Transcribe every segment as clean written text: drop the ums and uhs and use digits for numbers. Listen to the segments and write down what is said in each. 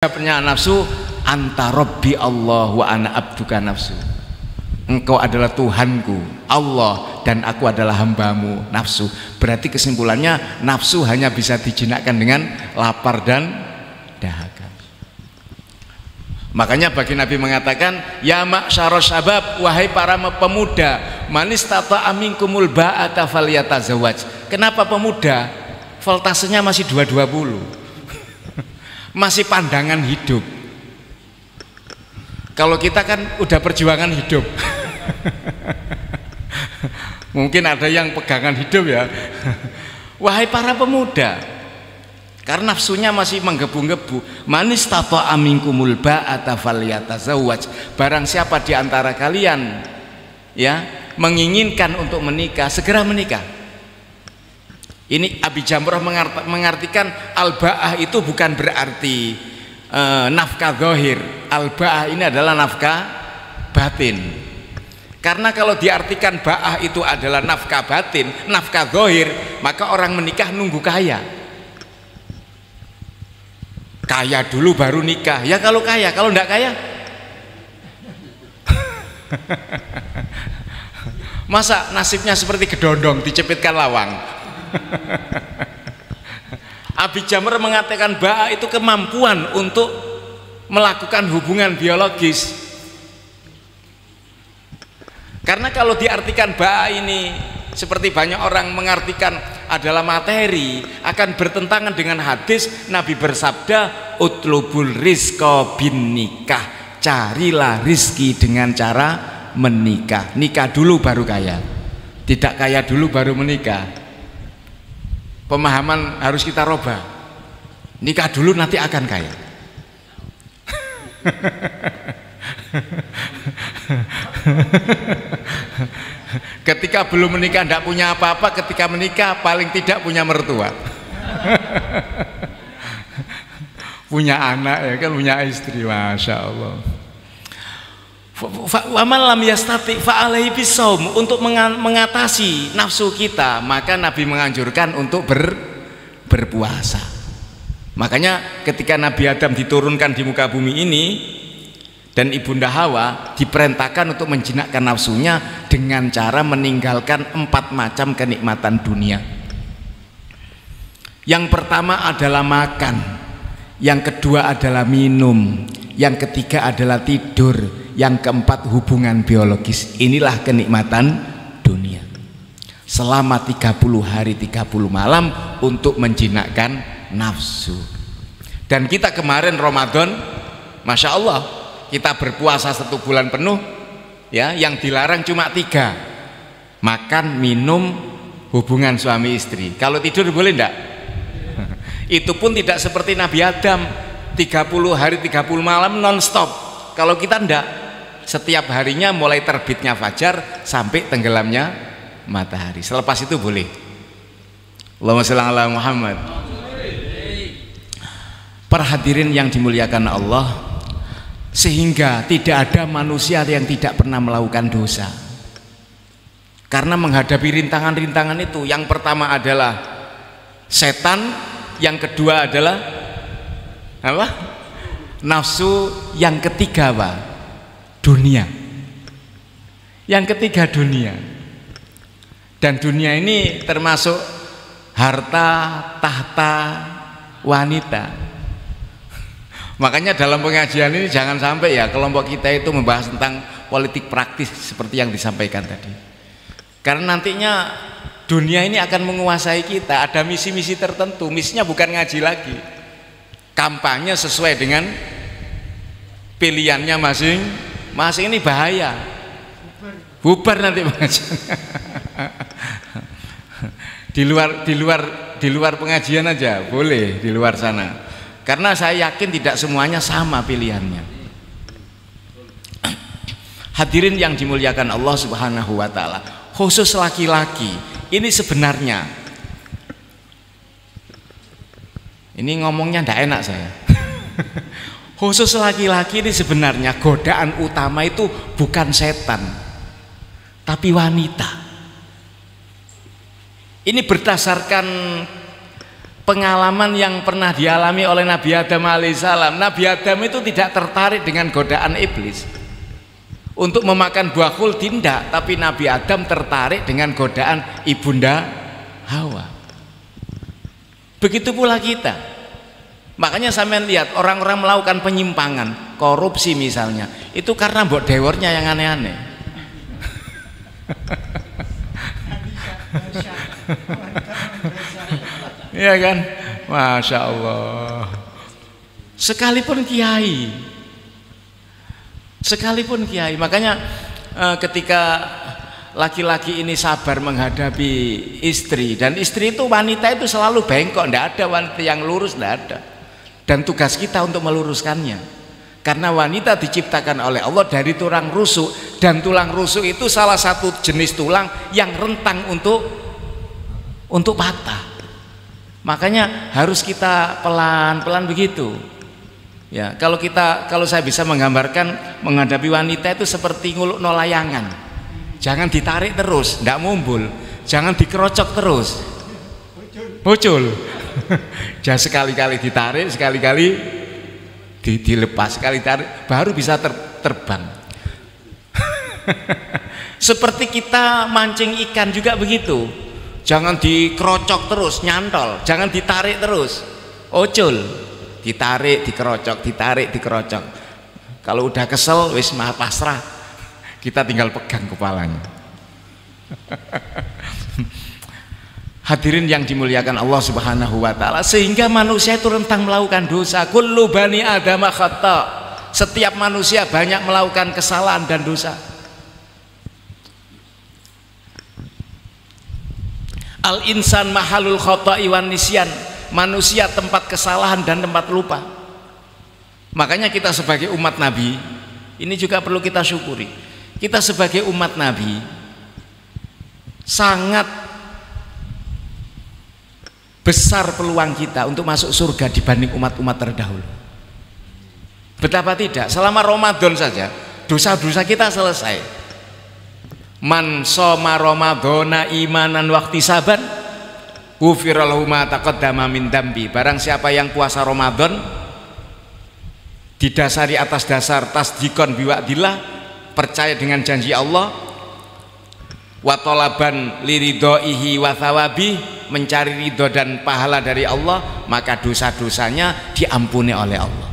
Jawabnya nafsu, anta rabbi Allah wa ana abduka nafsu. Engkau adalah Tuhanku Allah dan aku adalah hambamu nafsu. Berarti kesimpulannya nafsu hanya bisa dijinakkan dengan lapar dan dahaga. Makanya bagi Nabi mengatakan, ya ma'syarus syabab, wahai para pemuda, man istata'a minkumul ba'ata falyatazawwaj. Kenapa pemuda? Voltasenya masih 220. Masih pandangan hidup. Kalau kita kan udah perjuangan hidup. Mungkin ada yang pegangan hidup ya. Wahai para pemuda, karena nafsunya masih menggebu-gebu, man istata'a minkumul ba'ata falyatazawwaj. Barang siapa di antara kalian ya menginginkan untuk menikah, segera menikah. Ini Abi Jamrah mengartikan al-ba'ah itu bukan berarti nafkah zahir. Al-ba'ah ini adalah nafkah batin. Karena kalau diartikan ba'ah itu adalah nafkah batin, nafkah zahir, maka orang menikah nunggu kaya. Kaya dulu baru nikah. Ya kalau kaya, kalau enggak kaya masa nasibnya seperti gedondong dicepitkan lawang. Abi Jamrah mengatakan ba'a itu kemampuan untuk melakukan hubungan biologis. Karena kalau diartikan ba'a ini seperti banyak orang mengartikan adalah materi, akan bertentangan dengan hadis Nabi bersabda, utlubul rizqa bin nikah, carilah rizki dengan cara menikah. Nikah dulu baru kaya, tidak kaya dulu baru menikah. Pemahaman harus kita robah. Nikah dulu nanti akan kaya. Ketika belum menikah tidak punya apa-apa, ketika menikah paling tidak punya mertua. Punya anak ya kan, punya istri, masya Allah. Wa man lam yastati fa alaihi bisawm. Untuk mengatasi nafsu kita, maka Nabi menganjurkan untuk berpuasa. Makanya ketika Nabi Adam diturunkan di muka bumi ini dan Ibunda Hawa diperintahkan untuk menjinakkan nafsunya dengan cara meninggalkan 4 macam kenikmatan dunia. Yang pertama adalah makan, yang kedua adalah minum, yang ketiga adalah tidur, yang keempat hubungan biologis. Inilah kenikmatan dunia selama 30 hari 30 malam untuk menjinakkan nafsu. Dan kita kemarin Ramadan, masya Allah, kita berpuasa 1 bulan penuh ya, yang dilarang cuma 3: makan, minum, hubungan suami istri. Kalau tidur boleh enggak? Itu pun tidak seperti Nabi Adam 30 hari 30 malam non-stop. Kalau kita enggak, setiap harinya mulai terbitnya fajar sampai tenggelamnya matahari. Selepas itu boleh. Allahumma shalli ala Muhammad. Para hadirin yang dimuliakan Allah, sehingga tidak ada manusia yang tidak pernah melakukan dosa. Karena menghadapi rintangan-rintangan itu, yang pertama adalah setan, yang kedua adalah apa? Nafsu, yang ketiga apa? Dunia. Yang ketiga dunia. Dan dunia ini termasuk harta, tahta, wanita. Makanya dalam pengajian ini jangan sampai ya kelompok kita itu membahas tentang politik praktis seperti yang disampaikan tadi. Karena nantinya dunia ini akan menguasai kita. Ada misi-misi tertentu. Misinya bukan ngaji lagi, kampanye sesuai dengan pilihannya masing-masing. Ini bahaya, bubar nanti pengajian. di luar pengajian aja boleh, di luar sana. Karena saya yakin tidak semuanya sama pilihannya. Hadirin yang dimuliakan Allah Subhanahu wa ta'ala, khusus laki-laki ini sebenarnya, ini ngomongnya tidak enak saya. Khusus laki-laki ini sebenarnya godaan utama itu bukan setan, tapi wanita. Ini berdasarkan pengalaman yang pernah dialami oleh Nabi Adam alaihissalam. Nabi Adam itu tidak tertarik dengan godaan iblis untuk memakan buah khuld, tidak, tapi Nabi Adam tertarik dengan godaan ibunda Hawa. Begitu pula kita. Makanya sampean lihat orang-orang melakukan penyimpangan, korupsi misalnya, itu karena mbok dewornya yang aneh-aneh. Iya kan? Masya Allah. Sekalipun kiai, makanya ketika laki-laki ini sabar menghadapi istri, dan istri itu wanita itu selalu bengkok, tidak ada wanita yang lurus, tidak ada. Dan tugas kita untuk meluruskannya, karena wanita diciptakan oleh Allah dari tulang rusuk, dan tulang rusuk itu salah satu jenis tulang yang rentang untuk patah. Makanya harus kita pelan-pelan begitu. Ya, kalau saya bisa menggambarkan menghadapi wanita itu seperti ngulukno layangan. Jangan ditarik terus, ndak mumbul. Jangan dikerocok terus. Bocul. Jangan sekali-kali ditarik, sekali-kali dilepas, sekali tarik baru bisa terbang. Seperti kita mancing ikan juga begitu. Jangan dikerocok terus, nyantol. Jangan ditarik terus, ocul. Ditarik, dikerocok, ditarik, dikerocok. Kalau udah kesel, wis pasrah. Kita tinggal pegang kepalanya. Hadirin yang dimuliakan Allah Subhanahu wa taala, sehingga manusia itu rentang melakukan dosa. Kullu bani Adam khata. Setiap manusia banyak melakukan kesalahan dan dosa. Al insan mahalul khata'i wan nisyan. Manusia tempat kesalahan dan tempat lupa. Makanya kita sebagai umat Nabi, ini juga perlu kita syukuri. Kita sebagai umat Nabi sangat besar peluang kita untuk masuk surga dibanding umat-umat terdahulu. Betapa tidak, selama Ramadan saja dosa-dosa kita selesai. Man shoma ramadhana imanan wahtisaban ghufira lahu ma taqaddama min dambi. Barang siapa yang puasa Ramadan didasari atas dasar tasdikon biwa'dillah, percaya dengan janji Allah, wa talaban liridhoihi wa thawabi, mencari ridho dan pahala dari Allah, maka dosa-dosanya diampuni oleh Allah.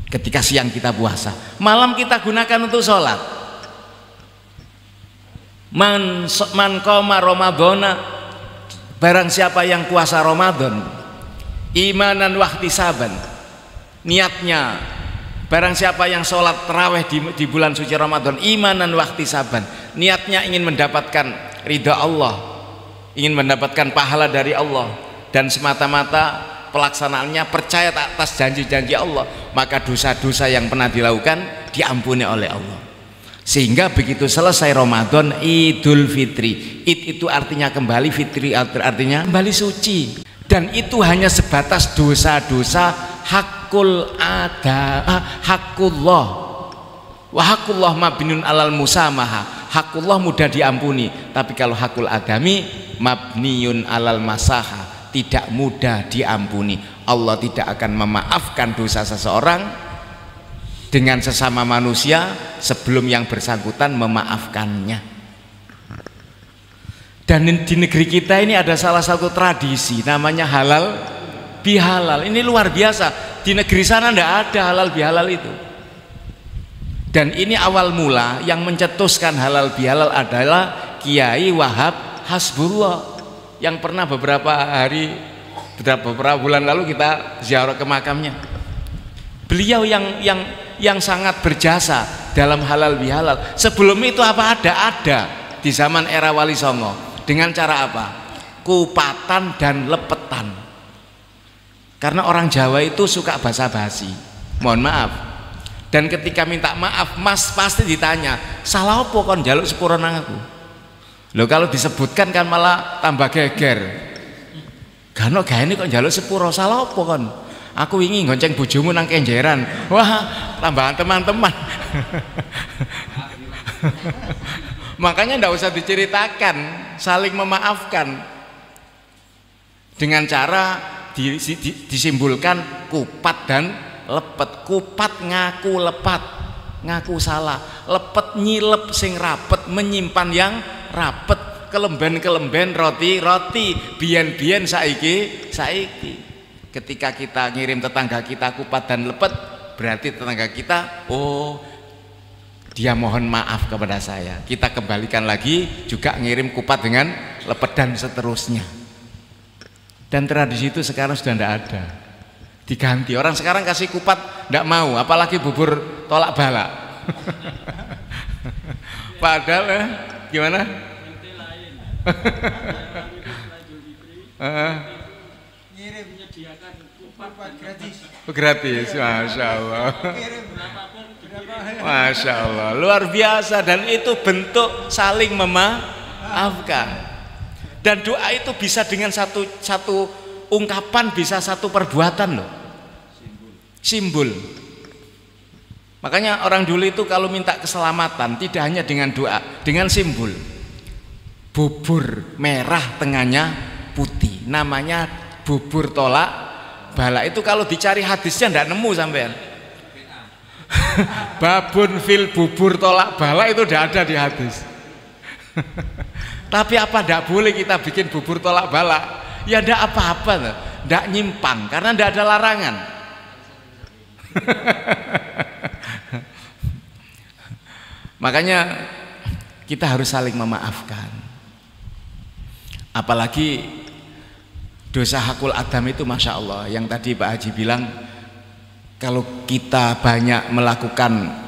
Ketika siang kita puasa, malam kita gunakan untuk sholat. Man qoma ramadhana, barang siapa yang puasa Ramadan imanan wahtisaban, niatnya barang siapa yang sholat tarawih di bulan suci Ramadan imanan wahtisaban, niatnya ingin mendapatkan ridha Allah, ingin mendapatkan pahala dari Allah, dan semata-mata pelaksanaannya percaya atas janji-janji Allah, maka dosa-dosa yang pernah dilakukan diampuni oleh Allah. Sehingga begitu selesai Ramadan, Idul Fitri, Id itu artinya kembali, Fitri artinya kembali suci, dan itu hanya sebatas dosa-dosa hakul hakullah wa hakullah mabniun alal musamaha. Hakullah mudah diampuni, tapi kalau hakul adami mabniun alal masaha, tidak mudah diampuni. Allah tidak akan memaafkan dosa seseorang dengan sesama manusia sebelum yang bersangkutan memaafkannya. Dan di negeri kita ini ada salah satu tradisi namanya halal bihalal. Ini luar biasa, di negeri sana tidak ada halal bihalal itu. Dan ini awal mula yang mencetuskan halal bihalal adalah Kiai Wahab Hasbullah, yang pernah beberapa bulan lalu kita ziarah ke makamnya. Beliau yang sangat berjasa dalam halal bihalal. Sebelum itu apa ada di zaman era Wali Songo, dengan cara apa? Kupatan dan lepetan. Karena orang Jawa itu suka basa-basi, mohon maaf. Dan ketika minta maaf, Mas pasti ditanya, salah apa kon njaluk sepuro nang aku? Loh, kalau disebutkan kan malah tambah geger. Gano gaene kok njaluk sepuro, salah apa kon? Aku ingin gonceng bojomu nang kenjeran. Wah, tambahan teman-teman. Makanya ndak usah diceritakan, saling memaafkan dengan cara disimbolkan kupat dan lepet. Kupat ngaku lepat, ngaku salah. Lepet nyilep sing rapet, menyimpan yang rapet. Kelemben roti biyen saiki. Ketika kita ngirim tetangga kita kupat dan lepet, berarti tetangga kita dia mohon maaf kepada saya. Kita kembalikan lagi juga ngirim kupat dengan lepet dan seterusnya. Dan tradisi itu sekarang sudah tidak ada, diganti. Orang sekarang kasih kupat tidak mau, apalagi bubur tolak bala. Padahal gimana? Ngirim menyediakan kupat gratis, masya Allah. Masya Allah, luar biasa. Dan itu bentuk saling memaafkan. Dan doa itu bisa dengan satu ungkapan, bisa satu perbuatan loh. Simbol. Makanya orang dulu itu kalau minta keselamatan tidak hanya dengan doa, dengan simbol. Bubur merah tengahnya putih, namanya bubur tolak bala. Itu kalau dicari hadisnya tidak nemu sampean. Babun fil bubur tolak bala itu tidak ada di hadis. Tapi apa tidak boleh kita bikin bubur tolak bala? Ya tidak apa-apa, tidak nyimpang karena tidak ada larangan. Makanya kita harus saling memaafkan. Apalagi dosa hakul adam itu masya Allah. Yang tadi Pak Haji bilang, kalau kita banyak melakukan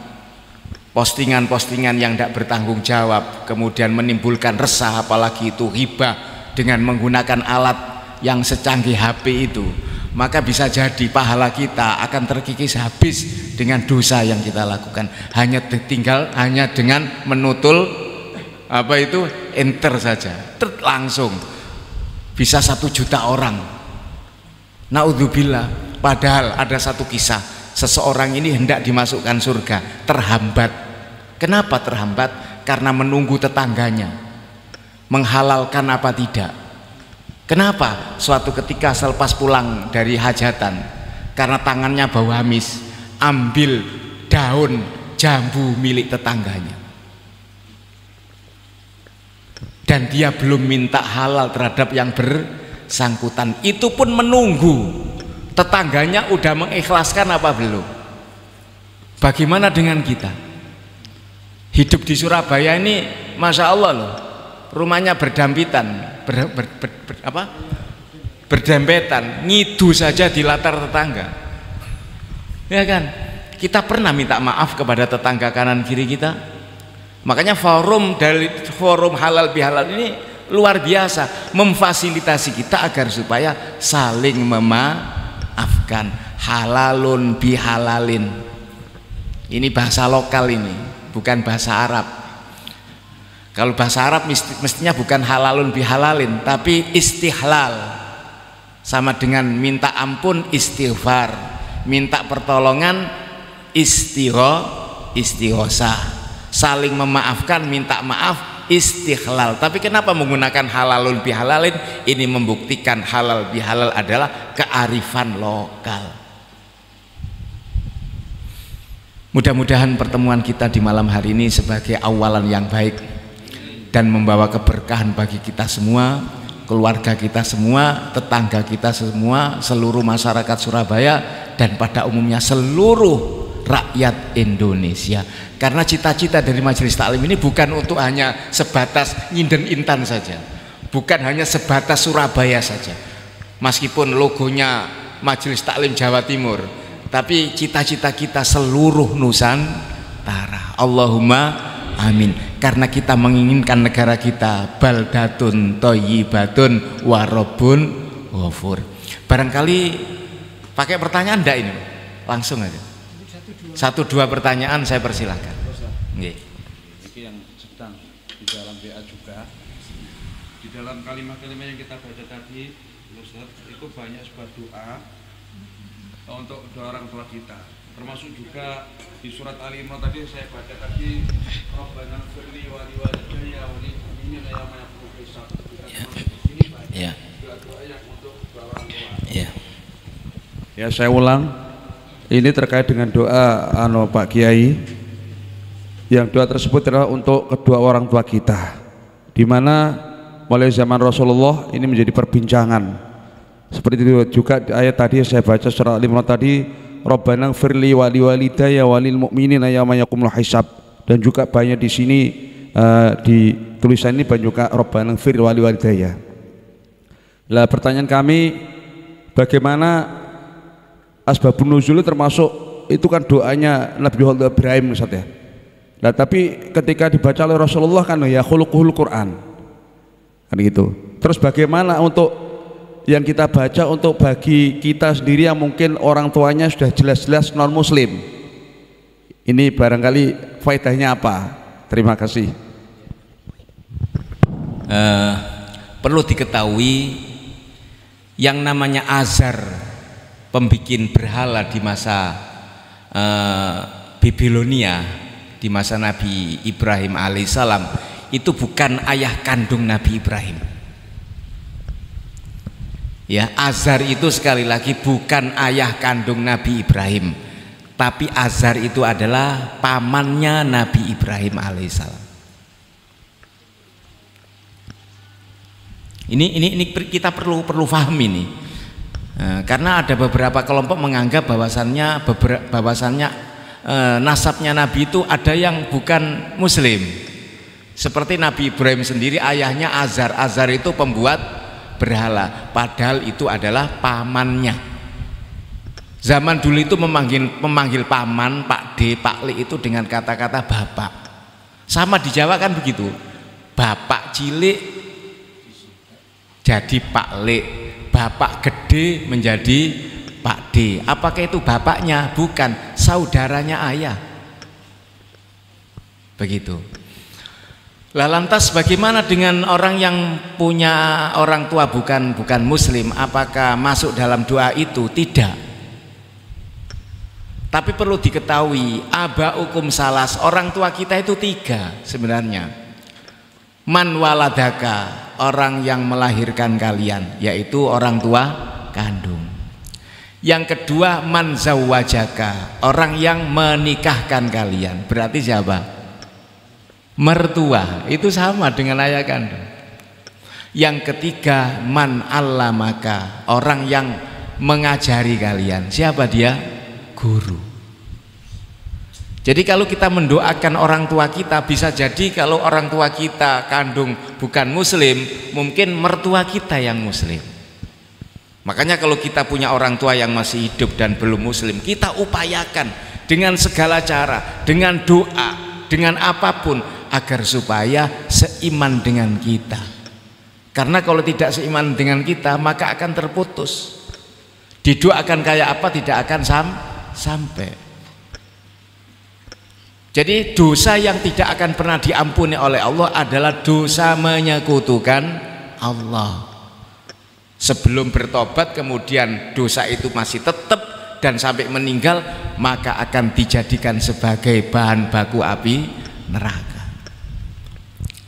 postingan-postingan yang tidak bertanggung jawab, kemudian menimbulkan resah, apalagi itu ghibah dengan menggunakan alat yang secanggih HP itu, maka bisa jadi pahala kita akan terkikis habis dengan dosa yang kita lakukan. Hanya dengan menutul enter saja, langsung bisa 1 juta orang. Naudzubillah. Padahal ada satu kisah, seseorang ini hendak dimasukkan surga, terhambat. Kenapa terhambat? Karena menunggu tetangganya menghalalkan apa tidak. Kenapa? Suatu ketika selepas pulang dari hajatan, karena tangannya bau amis, ambil daun jambu milik tetangganya, dan dia belum minta halal terhadap yang bersangkutan. Itu pun menunggu tetangganya udah mengikhlaskan apa belum. Bagaimana dengan kita? Hidup di Surabaya ini masya Allah loh, rumahnya berdampitan, berdempetan, ngidu saja di latar tetangga, ya kan? Kita pernah minta maaf kepada tetangga kanan kiri kita. Makanya forum halal bihalal ini luar biasa, memfasilitasi kita agar supaya saling memaafkan. Halalun bihalalin, ini bahasa lokal ini, bukan bahasa Arab. Kalau bahasa Arab mestinya bukan halalun bihalalin, tapi istihlal, sama dengan minta ampun istighfar, minta pertolongan istighosah, saling memaafkan, minta maaf istighlal. Tapi kenapa menggunakan halalun bihalalin? Ini membuktikan halal bihalal adalah kearifan lokal. Mudah-mudahan pertemuan kita di malam hari ini sebagai awalan yang baik dan membawa keberkahan bagi kita semua, keluarga kita semua, tetangga kita semua, seluruh masyarakat Surabaya, dan pada umumnya seluruh rakyat Indonesia. Karena cita-cita dari Majelis Taklim ini bukan untuk hanya sebatas nyinden intan saja, bukan hanya sebatas Surabaya saja, meskipun logonya Majelis Taklim Jawa Timur, tapi cita-cita kita seluruh Nusantara. Allahumma amin. Karena kita menginginkan negara kita baldatun thayyibatun warabun ghafur. Barangkali pakai pertanyaan enggak ini? Langsung aja. 1-2 pertanyaan saya persilahkan. Nggih. Ini yang sedang di dalam WA juga. Di dalam kalimat-kalimat yang kita baca tadi, Ustaz, itu banyak sebuah doa untuk kedua orang tua kita, termasuk juga di surat Ali Imran tadi saya baca tadi, Rabbana firli wa liwalidayya wa lil mu'minina yauma yaqumul hisab. Di sini banyak doa-doa yang untuk orang tua. Ya. Ya, saya ulang. Ini terkait dengan doa Pak Kiai. Yang doa tersebut adalah untuk kedua orang tua kita, di mana mulai zaman Rasulullah ini menjadi perbincangan. Seperti itu juga ayat tadi yang saya baca surah Al-Imran tadi, Rabbana ighfirli wa liwalidayya walil mu'minina yauma yaqumul hisab. Dan juga banyak di sini di tulisan ini banyak juga Rabbana ighfirli wa liwalidayya. Lah pertanyaan kami, bagaimana asbabun nuzul termasuk itu kan doanya Nabi Ibrahim Ustaz ya. Nah, tapi ketika dibaca oleh Rasulullah kan ya khuluquhul Quran kan gitu. Terus bagaimana untuk yang kita baca untuk bagi kita sendiri yang mungkin orang tuanya sudah jelas-jelas non muslim, ini barangkali faedahnya apa? Terima kasih. Perlu diketahui yang namanya azar, pembikin berhala di masa Babilonia, di masa Nabi Ibrahim alaihissalam, itu bukan ayah kandung Nabi Ibrahim. Ya, Azar itu sekali lagi bukan ayah kandung Nabi Ibrahim, tapi Azar itu adalah pamannya Nabi Ibrahim alaihissalam. Ini kita perlu paham ini. Karena ada beberapa kelompok menganggap bahwasannya nasabnya Nabi itu ada yang bukan muslim, seperti Nabi Ibrahim sendiri ayahnya Azar. Azar itu pembuat berhala, padahal itu adalah pamannya. Zaman dulu itu memanggil paman, Pak D, Pak Li itu dengan kata-kata bapak. Sama di Jawa kan begitu, bapak cilik jadi Pak Li, bapak gede menjadi Pak D. Apakah itu bapaknya? Bukan, saudaranya ayah. Begitu. Lah lantas bagaimana dengan orang yang punya orang tua bukan muslim? Apakah masuk dalam doa itu? Tidak. Tapi perlu diketahui, abaukum salas, orang tua kita itu 3 sebenarnya. Man waladaka, orang yang melahirkan kalian, yaitu orang tua kandung. Yang kedua, man zawwajaka, orang yang menikahkan kalian. Berarti siapa? Mertua, itu sama dengan ayah kandung. Yang ketiga, man allamaka, orang yang mengajari kalian. Siapa dia? Guru. Jadi kalau kita mendoakan orang tua kita, bisa jadi kalau orang tua kita kandung bukan muslim, mungkin mertua kita yang muslim. Makanya kalau kita punya orang tua yang masih hidup dan belum muslim, kita upayakan dengan segala cara, dengan doa, dengan apapun, agar supaya seiman dengan kita. Karena kalau tidak seiman dengan kita, maka akan terputus. Didoakan kayak apa tidak akan sampai. Jadi dosa yang tidak akan pernah diampuni oleh Allah adalah dosa menyekutukan Allah. Sebelum bertobat kemudian dosa itu masih tetap dan sampai meninggal, maka akan dijadikan sebagai bahan baku api neraka.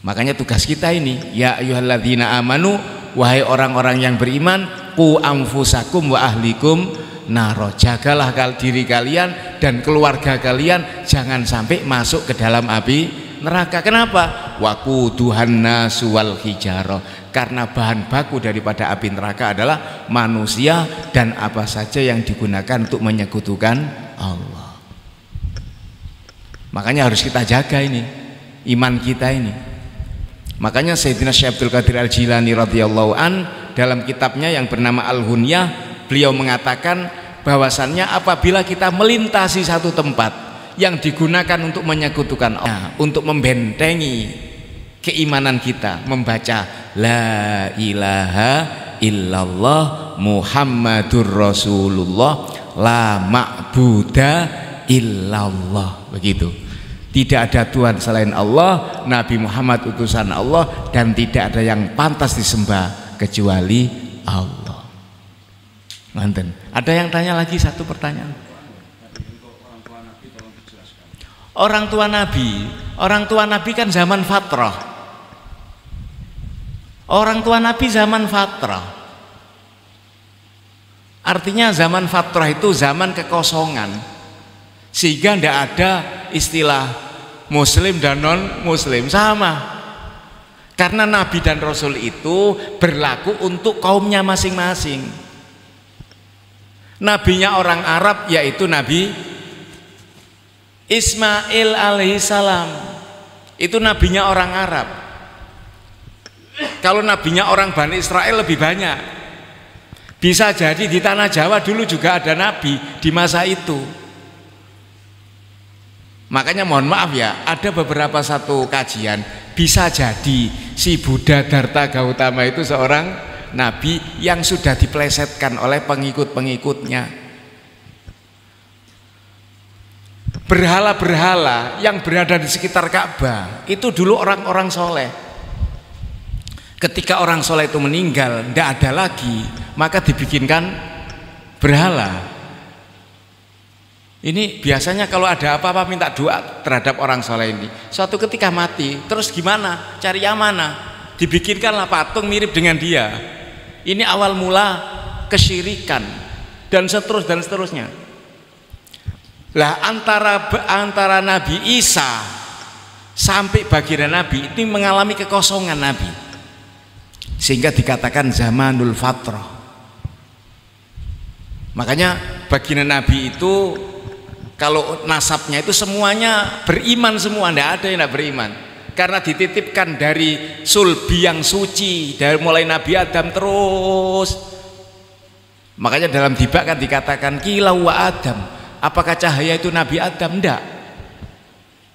Makanya tugas kita ini, ya ayyuhalladzina amanu, wahai orang-orang yang beriman, qu anfusakum wa ahlikum naro, jagalah diri kalian dan keluarga kalian jangan sampai masuk ke dalam api neraka. Kenapa? Waquduhan nasu wal hijarah, karena bahan baku daripada api neraka adalah manusia dan apa saja yang digunakan untuk menyekutukan Allah. Makanya harus kita jaga ini iman kita ini. Makanya Sayyidina Syekh Abdul Qadir Al-Jilani radhiyallahu an dalam kitabnya yang bernama Al-Hunyah, beliau mengatakan bahwasannya apabila kita melintasi satu tempat yang digunakan untuk menyekutukan Allah, untuk membentengi keimanan kita, membaca la ilaha illallah Muhammadur Rasulullah la ma'buda illallah, begitu. Tidak ada Tuhan selain Allah, Nabi Muhammad utusan Allah, dan tidak ada yang pantas disembah kecuali Allah. Manten. Ada yang tanya lagi satu pertanyaan? Orang tua Nabi kan zaman fatrah. Orang tua Nabi zaman fatrah. Artinya zaman fatrah itu zaman kekosongan, sehingga tidak ada istilah muslim dan non muslim, sama. Karena Nabi dan Rasul itu berlaku untuk kaumnya masing-masing. Nabinya orang Arab yaitu Nabi Ismail alaihissalam, itu nabinya orang Arab. Kalau nabinya orang Bani Israel lebih banyak. Bisa jadi di tanah Jawa dulu juga ada nabi di masa itu. Makanya mohon maaf ya, ada beberapa satu kajian bisa jadi si Buddha Dharta Gautama itu seorang nabi yang sudah diplesetkan oleh pengikut-pengikutnya. Berhala-berhala yang berada di sekitar Ka'bah itu dulu orang-orang soleh. Ketika orang soleh itu meninggal, tidak ada lagi, maka dibikinkan berhala. Ini biasanya kalau ada apa-apa minta doa terhadap orang soleh ini. Suatu ketika mati, terus gimana? Cari yang mana? Dibikinkanlah patung mirip dengan dia. Ini awal mula kesyirikan dan seterusnya. Lah antara Nabi Isa sampai baginda Nabi ini mengalami kekosongan Nabi, sehingga dikatakan zamanul fatrah. Makanya baginda Nabi itu kalau nasabnya itu semuanya beriman semua, tidak ada yang tidak beriman, karena dititipkan dari sulbi yang suci, dari mulai Nabi Adam terus. Makanya dalam dibak kan dikatakan kilau wa Adam, apakah cahaya itu Nabi Adam? Tidak.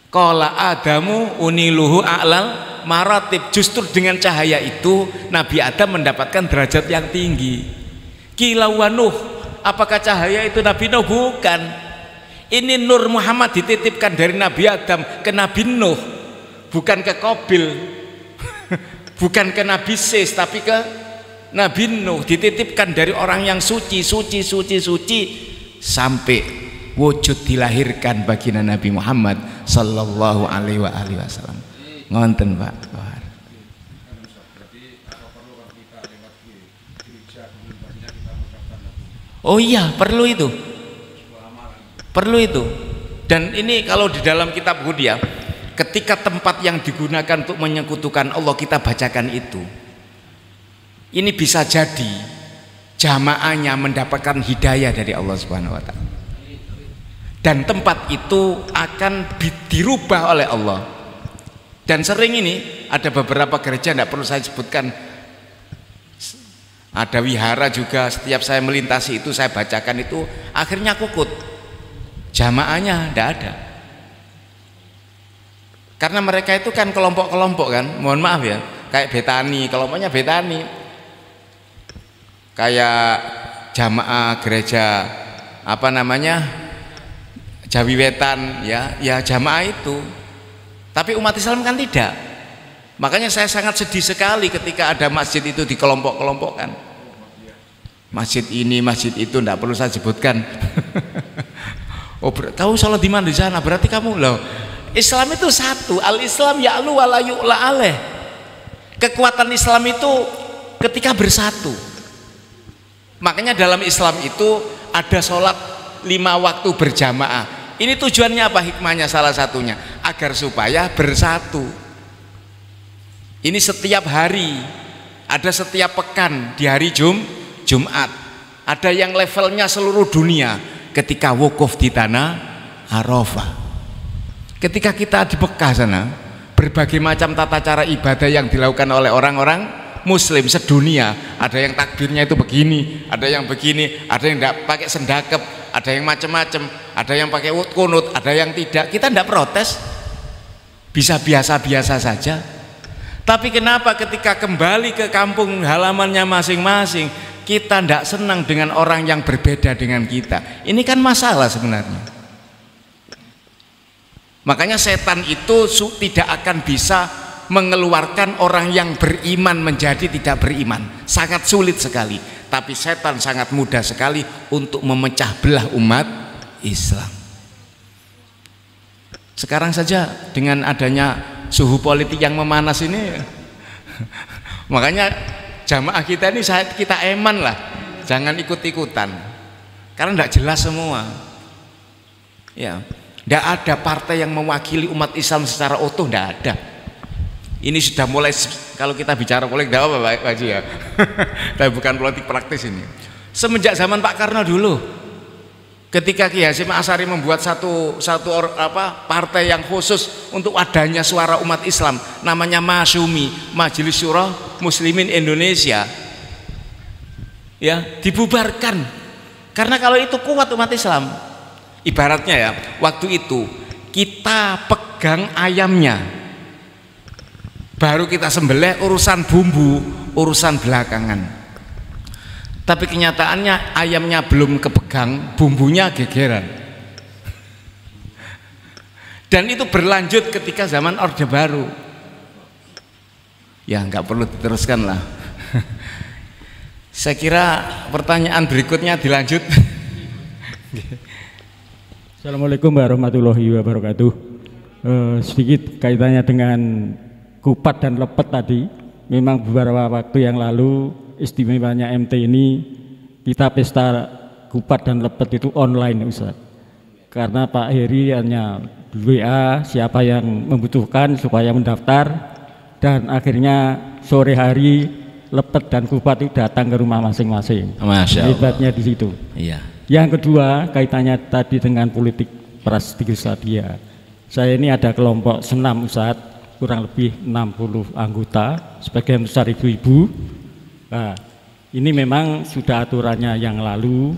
Qala Adamu uniluhu a'lal maratib, justru dengan cahaya itu Nabi Adam mendapatkan derajat yang tinggi. Kilau wa Nuh, apakah cahaya itu Nabi Nuh? Bukan. Ini Nur Muhammad dititipkan dari Nabi Adam ke Nabi Nuh, bukan ke Qabil, bukan ke Nabi Sis, tapi ke Nabi Nuh. Dititipkan dari orang yang suci sampai wujud dilahirkan baginda Nabi Muhammad sallallahu alaihi wasallam. Ngonten Pak. Oh iya, perlu itu. Dan ini kalau di dalam kitab Hudiyah, ketika tempat yang digunakan untuk menyekutukan Allah kita bacakan itu, ini bisa jadi jamaahnya mendapatkan hidayah dari Allah Subhanahu wa taala. Dan tempat itu akan dirubah oleh Allah. Dan sering ini ada beberapa gereja, tidak perlu saya sebutkan, ada wihara juga, setiap saya melintasi itu saya bacakan itu akhirnya kukut, jamaahnya tidak ada. Karena mereka itu kan kelompok-kelompok kan, mohon maaf ya, kayak Betani, kelompoknya Betani, kayak jamaah gereja apa namanya Jawi Wetan ya jamaah itu. Tapi umat Islam kan tidak. Makanya saya sangat sedih sekali ketika ada masjid itu dikelompok-kelompokkan. Masjid ini, masjid itu, tidak perlu saya sebutkan. Oh, kamu sholat di mana? Di sana. Berarti kamu loh. Islam itu satu. Al-Islam ya'lu wa la yu'la alaih. Kekuatan Islam itu ketika bersatu. Makanya dalam Islam itu ada sholat 5 waktu berjamaah. Ini tujuannya apa? Hikmahnya salah satunya agar supaya bersatu. Ini setiap hari, ada setiap pekan di hari Jumat. Ada yang levelnya seluruh dunia ketika wukuf di tanah Arafah. Ketika kita di Mekah sana, berbagai macam tata cara ibadah yang dilakukan oleh orang-orang Muslim sedunia. Ada yang takbirnya itu begini, ada yang begini, ada yang tidak pakai sendakep, ada yang macam-macam, ada yang pakai kunut, ada yang tidak. Kita tidak protes, bisa biasa-biasa saja. Tapi kenapa ketika kembali ke kampung halamannya masing-masing kita tidak senang dengan orang yang berbeda dengan kita? Ini kan masalah sebenarnya. Makanya setan itu tidak akan bisa mengeluarkan orang yang beriman menjadi tidak beriman. Sangat sulit sekali. Tapi setan sangat mudah sekali untuk memecah belah umat Islam. Sekarang saja dengan adanya suhu politik yang memanas ini, makanya jamaah kita ini kita eman lah, jangan ikut-ikutan, karena tidak jelas semua. Ya, tidak ada partai yang mewakili umat Islam secara utuh, tidak ada. Ini sudah mulai, kalau kita bicara politik, tidak apa Pak Haji ya, tapi bukan politik praktis ini. Semenjak zaman Pak Karno dulu, ketika Ki Hasyim Asy'ari membuat satu partai yang khusus untuk wadahnya suara umat Islam, namanya MASYUMI, Majelis Syura Muslimin Indonesia, ya dibubarkan. Karena kalau itu kuat umat Islam, ibaratnya ya, waktu itu kita pegang ayamnya, baru kita sembelih, urusan bumbu urusan belakangan. Tapi kenyataannya ayamnya belum kepegang, bumbunya gegeran. Dan itu berlanjut ketika zaman Orde Baru. Ya nggak perlu diteruskan lah. Saya kira pertanyaan berikutnya dilanjut. Assalamualaikum warahmatullahi wabarakatuh. Sedikit kaitannya dengan kupat dan lepet tadi. Memang beberapa waktu yang lalu istimewanya MT ini kita pesta kupat dan lepet itu online Ustaz. Karena Pak Heri hanya WA siapa yang membutuhkan supaya mendaftar, dan akhirnya sore hari lepet dan kupat itu datang ke rumah masing-masing. Hebatnya di situ. Iya. Yang kedua kaitannya tadi dengan politik prasedia. Saya ini ada kelompok senam Ustaz, kurang lebih 60 anggota, sebagian besar ibu-ibu. Nah, ini memang sudah aturannya yang lalu,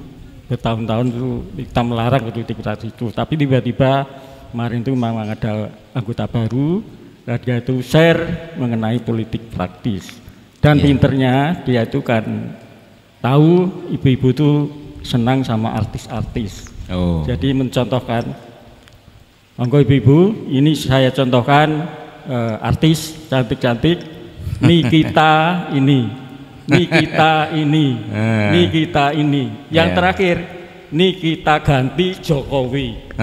bertahun-tahun itu kita melarang aktivitas itu, tapi tiba-tiba kemarin itu memang ada anggota baru, dan dia itu share mengenai politik praktis, dan pinternya dia itu kan tahu ibu-ibu itu senang sama artis-artis. Jadi mencontohkan, monggo ibu-ibu, ini saya contohkan artis cantik-cantik, Nikita ini. Nikita ini, Nikita ini. Yang terakhir, Nikita ganti Jokowi.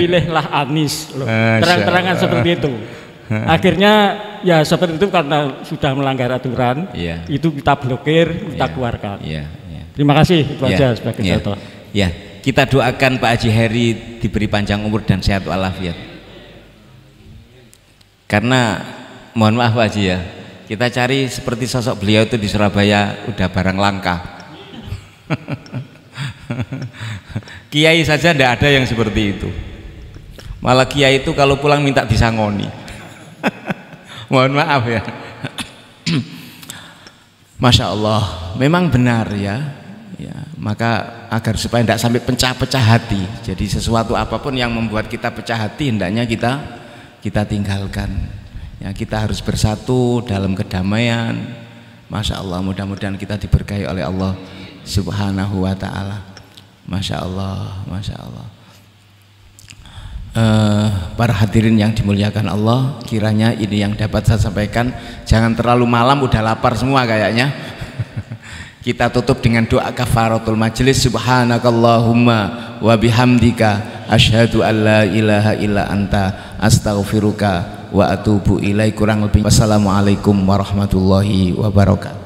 Pilihlah Anies loh. Terang-terangan seperti itu. Akhirnya ya seperti itu, karena sudah melanggar aturan, itu kita blokir, kita keluarkan. Terima kasih, itu aja sebagai contoh. Ya, kita doakan Pak Haji Heri diberi panjang umur dan sehat walafiat. Karena mohon maaf Pak Haji ya, kita cari seperti sosok beliau itu di Surabaya udah barang langka. Kiai saja tidak ada yang seperti itu. Malah kiai itu kalau pulang minta disangoni. Mohon maaf ya. Masya Allah, memang benar ya. Maka agar supaya tidak sampai pecah-pecah hati. Jadi sesuatu apapun yang membuat kita pecah hati, hendaknya kita tinggalkan. Ya, kita harus bersatu dalam kedamaian. Masya Allah, mudah-mudahan kita diberkahi oleh Allah Subhanahu wa ta'ala. Masya Allah, Masya Allah. Para hadirin yang dimuliakan Allah, kiranya ini yang dapat saya sampaikan. Jangan terlalu malam, udah lapar semua kayaknya. Kita tutup dengan doa kafaratul majelis. Subhanakallahumma wa bihamdika asyhadu an la ilaha illa anta astaghfiruka wa atubu ilaik. Kurang lebih wassalamualaikum warahmatullahi wabarakatuh.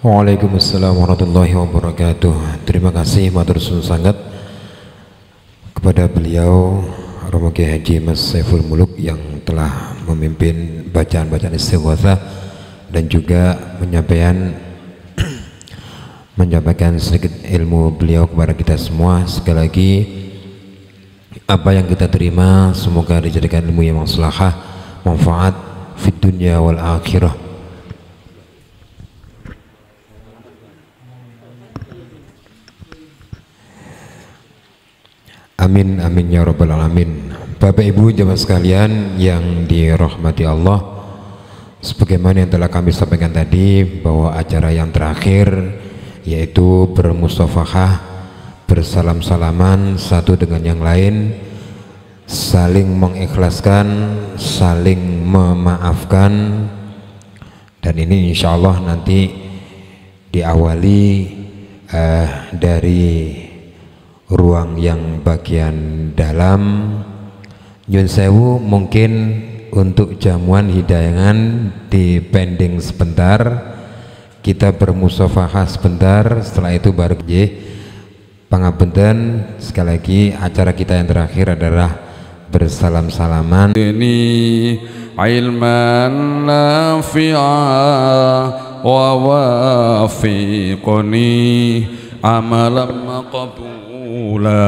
Waalaikumsalam warahmatullahi wabarakatuh. Terima kasih matur suwun sangat kepada beliau Romo Kiai Haji Mas Saiful Muluk yang telah memimpin bacaan-bacaan istighatsah dan juga menyampaikan sedikit ilmu beliau kepada kita semua. Sekali lagi, apa yang kita terima semoga dijadikan ilmu yang maslahah, manfaat fid dunya wal akhirah. Amin amin ya rabbal alamin. Bapak Ibu jemaah sekalian yang dirahmati Allah, sebagaimana yang telah kami sampaikan tadi, bahwa acara yang terakhir yaitu bermusafahah, bersalam-salaman satu dengan yang lain, saling mengikhlaskan, saling memaafkan, dan ini insya Allah nanti diawali dari ruang yang bagian dalam. Nyun sewu, mungkin untuk jamuan hidangan di pending sebentar, kita bermusafahah sebentar, setelah itu baru pangapunten. Sekali lagi acara kita yang terakhir adalah bersalam-salaman. Ini ilman nafi'a wa wafiqni amalan maqbula